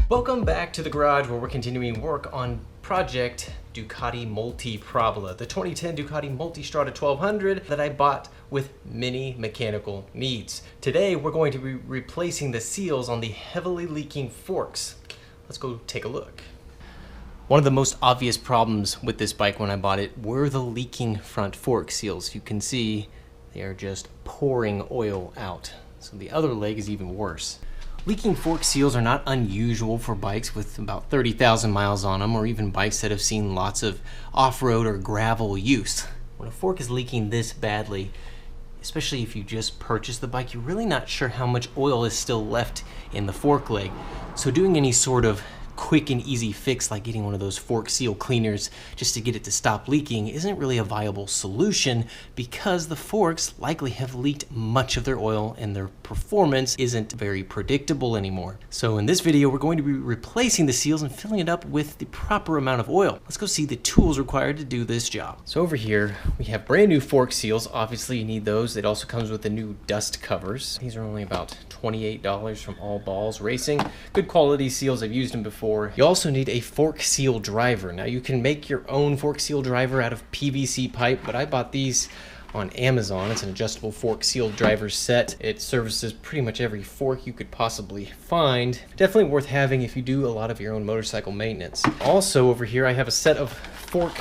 Welcome back to the garage where we're continuing work on project Ducati Multiprobla, the 2010 Ducati Multistrada 1200 that I bought with many mechanical needs. Today we're going to be replacing the seals on the heavily leaking forks. Let's go take a look. One of the most obvious problems with this bike when I bought it were the leaking front fork seals. You can see they are just pouring oil out. So the other leg is even worse. Leaking fork seals are not unusual for bikes with about 30,000 miles on them, or even bikes that have seen lots of off-road or gravel use. When a fork is leaking this badly, especially if you just purchased the bike, you're really not sure how much oil is still left in the fork leg. So doing any sort of quick and easy fix like getting one of those fork seal cleaners just to get it to stop leaking isn't really a viable solution, because the forks likely have leaked much of their oil and their performance isn't very predictable anymore. So in this video we're going to be replacing the seals and filling it up with the proper amount of oil. Let's go see the tools required to do this job. So over here we have brand new fork seals. Obviously you need those. It also comes with the new dust covers. These are only about $28 from All Balls Racing. Good quality seals. I've used them before. You also need a fork seal driver. Now you can make your own fork seal driver out of PVC pipe, but I bought these on Amazon. It's an adjustable fork seal driver set. It services pretty much every fork you could possibly find. Definitely worth having if you do a lot of your own motorcycle maintenance. Also over here I have a set of fork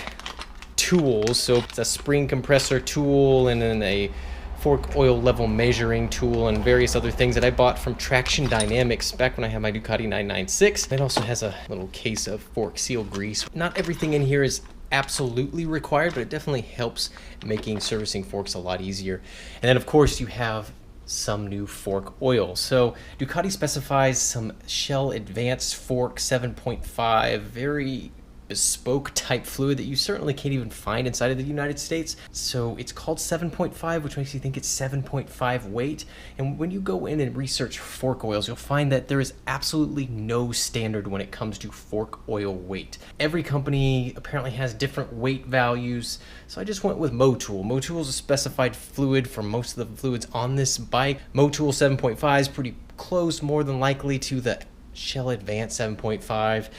tools. So it's a spring compressor tool and then a fork oil level measuring tool and various other things that I bought from Traction Dynamics back when I had my Ducati 996. It also has a little case of fork seal grease. Not everything in here is absolutely required, but it definitely helps making servicing forks a lot easier. And then of course you have some new fork oil. So Ducati specifies some Shell Advanced Fork 7.5, very bespoke type fluid that you certainly can't even find inside of the United States. So it's called 7.5, which makes you think it's 7.5 weight. And when you go in and research fork oils, you'll find that there is absolutely no standard when it comes to fork oil weight. Every company apparently has different weight values. So I just went with Motul. Motul is a specified fluid for most of the fluids on this bike. Motul 7.5 is pretty close, more than likely, to the Shell Advanced 7.5.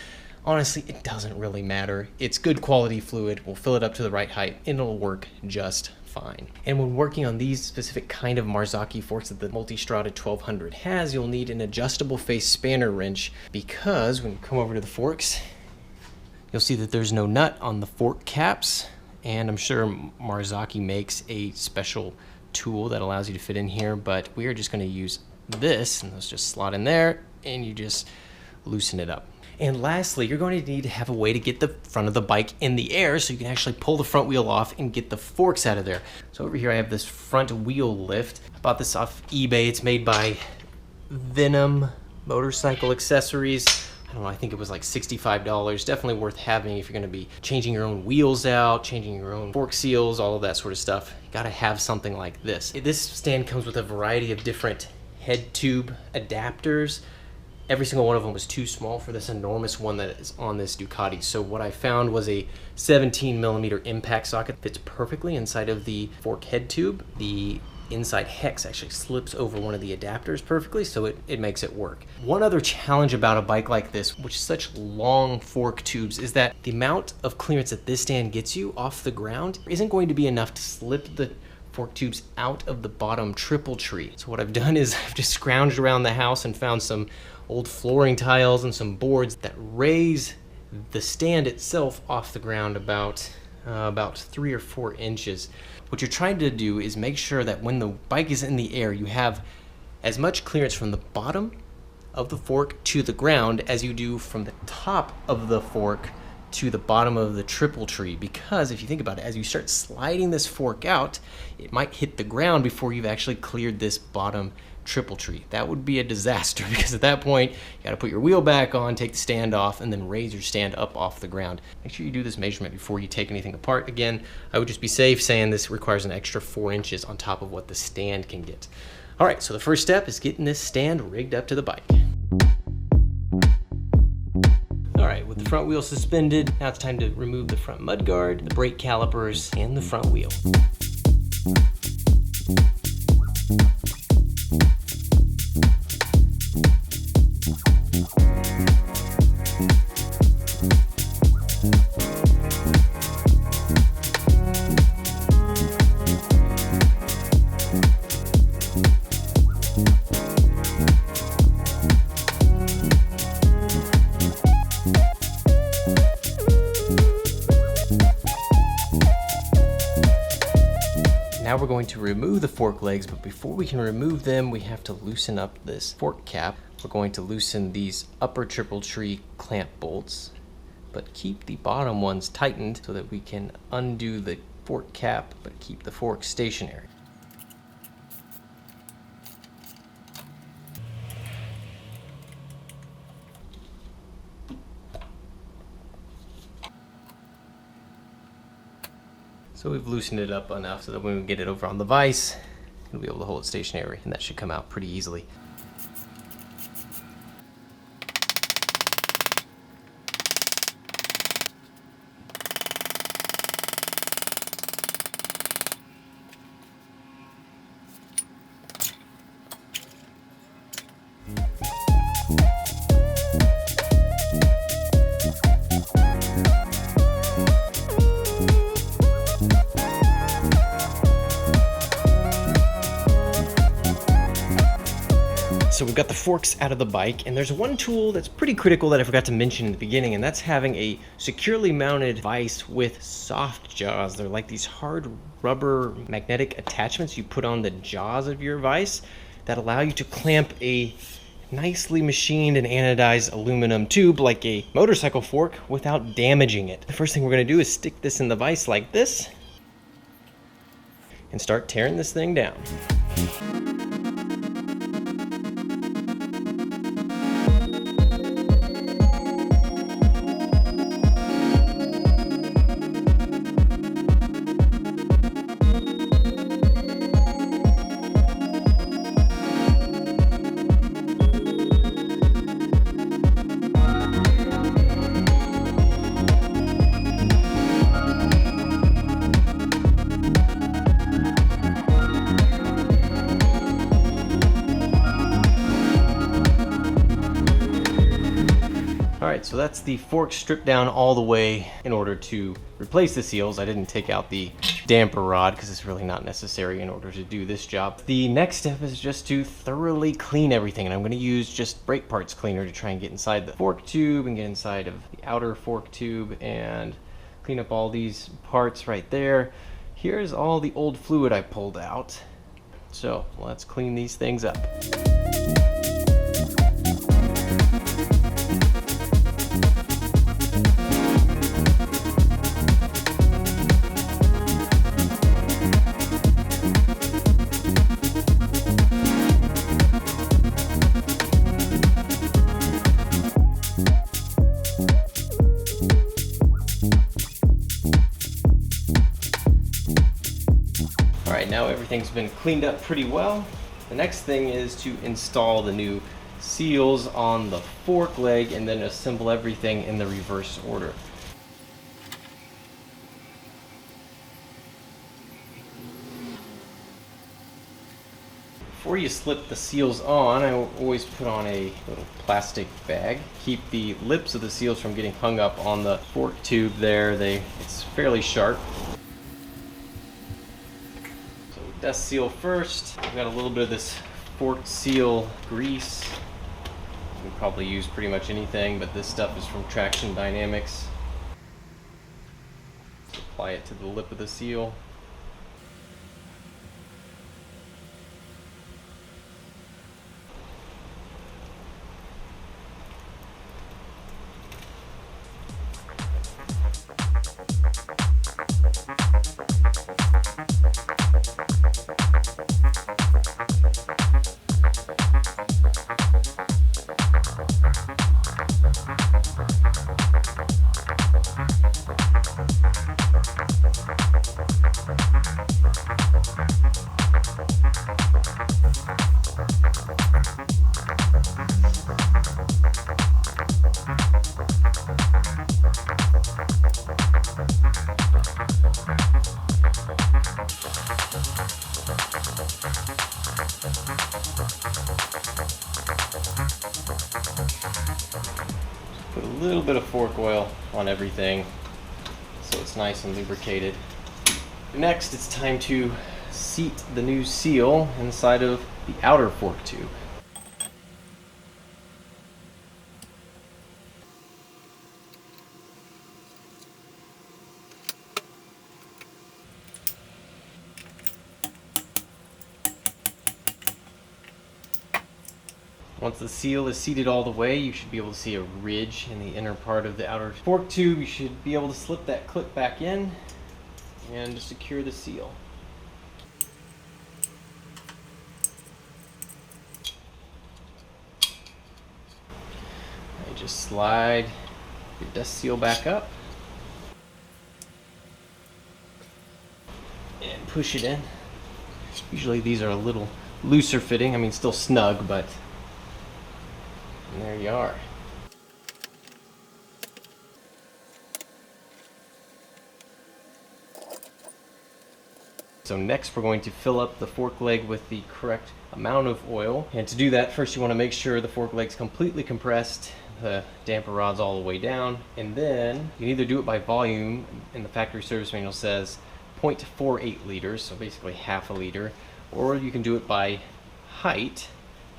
Honestly, it doesn't really matter. It's good quality fluid. We'll fill it up to the right height and it'll work just fine. And when working on these specific kind of Marzocchi forks that the Multistrada 1200 has, you'll need an adjustable face spanner wrench, because when you come over to the forks, you'll see that there's no nut on the fork caps. And I'm sure Marzocchi makes a special tool that allows you to fit in here, but we are just going to use this, and those just slot in there and you just loosen it up. And lastly, you're going to need to have a way to get the front of the bike in the air so you can actually pull the front wheel off and get the forks out of there. So over here I have this front wheel lift. I bought this off eBay. It's made by Venom Motorcycle Accessories. I don't know, I think it was like $65. Definitely worth having if you're going to be changing your own wheels out, changing your own fork seals, all of that sort of stuff. You got to have something like this. This stand comes with a variety of different head tube adapters. Every single one of them was too small for this enormous one that is on this Ducati. So what I found was a 17mm impact socket. Fits perfectly inside of the fork head tube. The inside hex actually slips over one of the adapters perfectly, so it makes it work. One other challenge about a bike like this, which is such long fork tubes, is that the amount of clearance that this stand gets you off the ground isn't going to be enough to slip the fork tubes out of the bottom triple tree. So what I've done is I've just scrounged around the house and found some old flooring tiles and some boards that raise the stand itself off the ground about 3 or 4 inches. What you're trying to do is make sure that when the bike is in the air, you have as much clearance from the bottom of the fork to the ground as you do from the top of the fork to the bottom of the triple tree. Because if you think about it, as you start sliding this fork out, it might hit the ground before you've actually cleared this bottom triple tree. That would be a disaster, because at that point you got to put your wheel back on, take the stand off, and then raise your stand up off the ground. Make sure you do this measurement before you take anything apart. Again, I would just be safe saying this requires an extra 4 inches on top of what the stand can get. All right, so the first step is getting this stand rigged up to the bike. All right, with the front wheel suspended, now it's time to remove the front mudguard, the brake calipers, and the front wheel. we're going to remove the fork legs, but before we can remove them, we have to loosen up this fork cap. We're going to loosen these upper triple tree clamp bolts, but keep the bottom ones tightened so that we can undo the fork cap, but keep the fork stationary. So we've loosened it up enough so that when we get it over on the vise, we'll be able to hold it stationary, and that should come out pretty easily. So we've got the forks out of the bike, and there's one tool that's pretty critical that I forgot to mention in the beginning, and that's having a securely mounted vise with soft jaws. They're like these hard rubber magnetic attachments you put on the jaws of your vise that allow you to clamp a nicely machined and anodized aluminum tube like a motorcycle fork without damaging it. The first thing we're going to do is stick this in the vise like this and start tearing this thing down. Alright, so that's the fork stripped down all the way in order to replace the seals. I didn't take out the damper rod because it's really not necessary in order to do this job. The next step is just to thoroughly clean everything, and I'm going to use just brake parts cleaner to try and get inside the fork tube and get inside of the outer fork tube and clean up all these parts right there. Here's all the old fluid I pulled out. So let's clean these things up. Alright, now everything's been cleaned up pretty well. The next thing is to install the new seals on the fork leg and then assemble everything in the reverse order. Before you slip the seals on, I always put on a little plastic bag. Keep the lips of the seals from getting hung up on the fork tube there. It's fairly sharp. So dust seal first. I've got a little bit of this fork seal grease. You can probably use pretty much anything, but this stuff is from Traction Dynamics. Apply it to the lip of the seal. Put a little bit of fork oil on everything so it's nice and lubricated. Next, it's time to seat the new seal inside of the outer fork tube. Once the seal is seated all the way, you should be able to see a ridge in the inner part of the outer fork tube. You should be able to slip that clip back in and secure the seal. Just slide your dust seal back up and push it in. Usually these are a little looser fitting, I mean still snug, but there you are. So next we're going to fill up the fork leg with the correct amount of oil. And to do that, first you want to make sure the fork leg's completely compressed, the damper rod's all the way down, and then you can either do it by volume, and the factory service manual says 0.48 liters, so basically half a liter, or you can do it by height,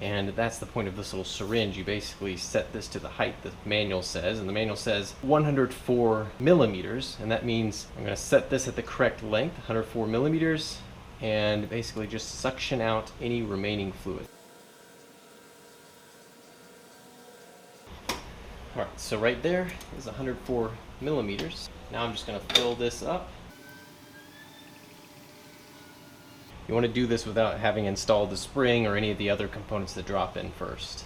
and that's the point of this little syringe. You basically set this to the height the manual says, and the manual says 104 millimeters, and that means I'm going to set this at the correct length, 104 millimeters, and basically just suction out any remaining fluid. Alright, so right there is 104 millimeters. Now I'm just going to fill this up. You want to do this without having installed the spring or any of the other components that drop in first.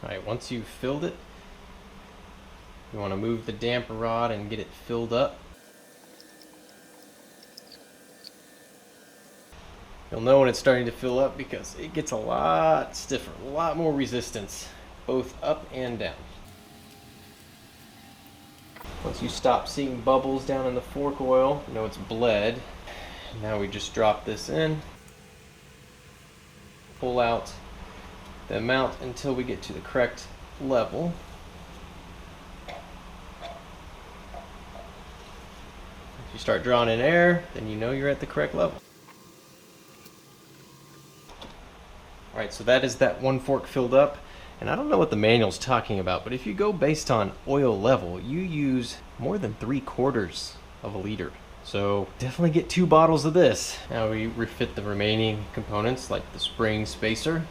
Alright, once you've filled it, you want to move the damper rod and get it filled up. You'll know when it's starting to fill up because it gets a lot stiffer, a lot more resistance, both up and down. Once you stop seeing bubbles down in the fork oil, you know it's bled. Now we just drop this in, pull out the amount until we get to the correct level. If you start drawing in air, then you know you're at the correct level. Alright, so that is that one fork filled up, and I don't know what the manual's talking about, but if you go based on oil level, you use more than 3/4 of a liter. So definitely get 2 bottles of this. Now we refit the remaining components, like the spring spacer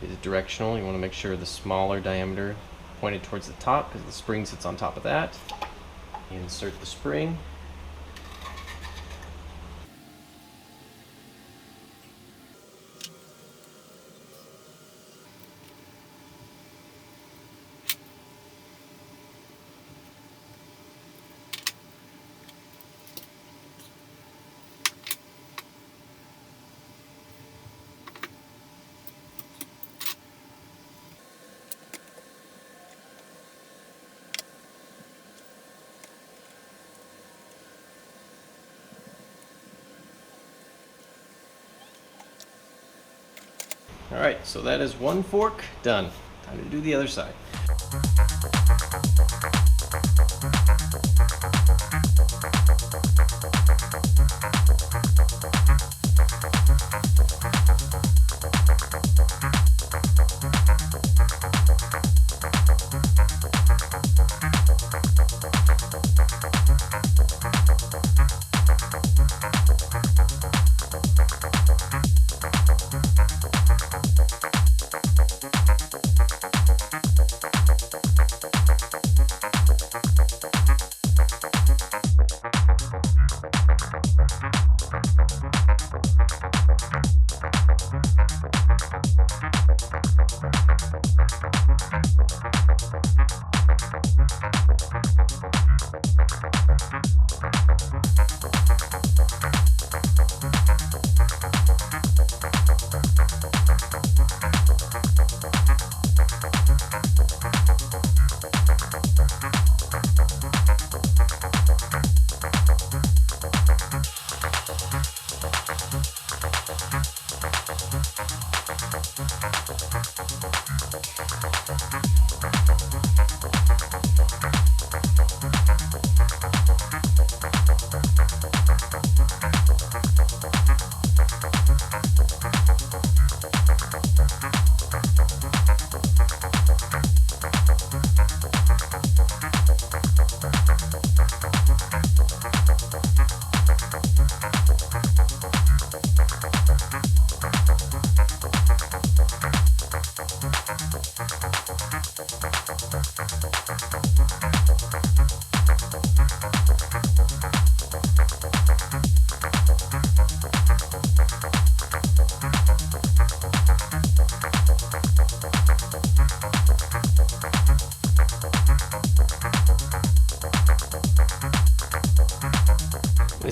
is directional. You want to make sure the smaller diameter pointed towards the top because the spring sits on top of that. Insert the spring. Alright, so that is one fork done. Time to do the other side.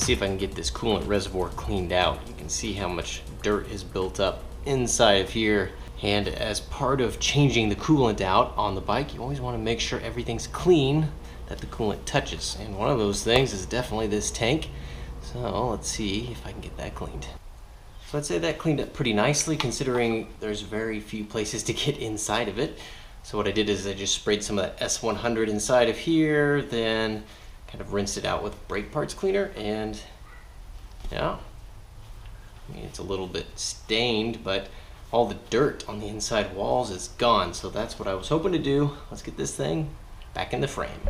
see if I can get this coolant reservoir cleaned out. You can see how much dirt is built up inside of here. And as part of changing the coolant out on the bike, you always want to make sure everything's clean that the coolant touches. And one of those things is definitely this tank. So let's see if I can get that cleaned. So I'd say that cleaned up pretty nicely considering there's very few places to get inside of it. So what I did is I just sprayed some of that S100 inside of here, then kind of rinsed it out with brake parts cleaner, and yeah, I mean, it's a little bit stained, but all the dirt on the inside walls is gone. So that's what I was hoping to do. Let's get this thing back in the frame.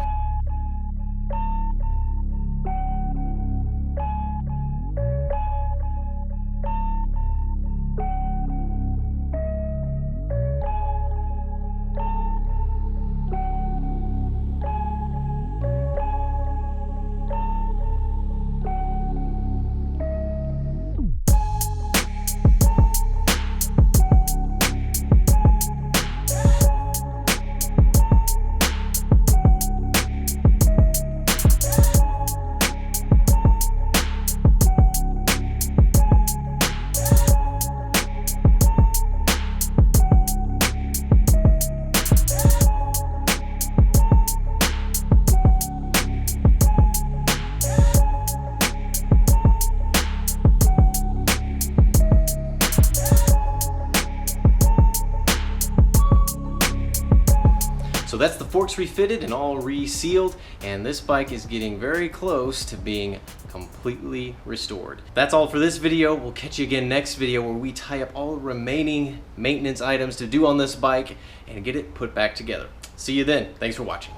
So that's the forks refitted and all resealed, and this bike is getting very close to being completely restored. That's all for this video. We'll catch you again next video where we tie up all the remaining maintenance items to do on this bike and get it put back together. See you then. Thanks for watching.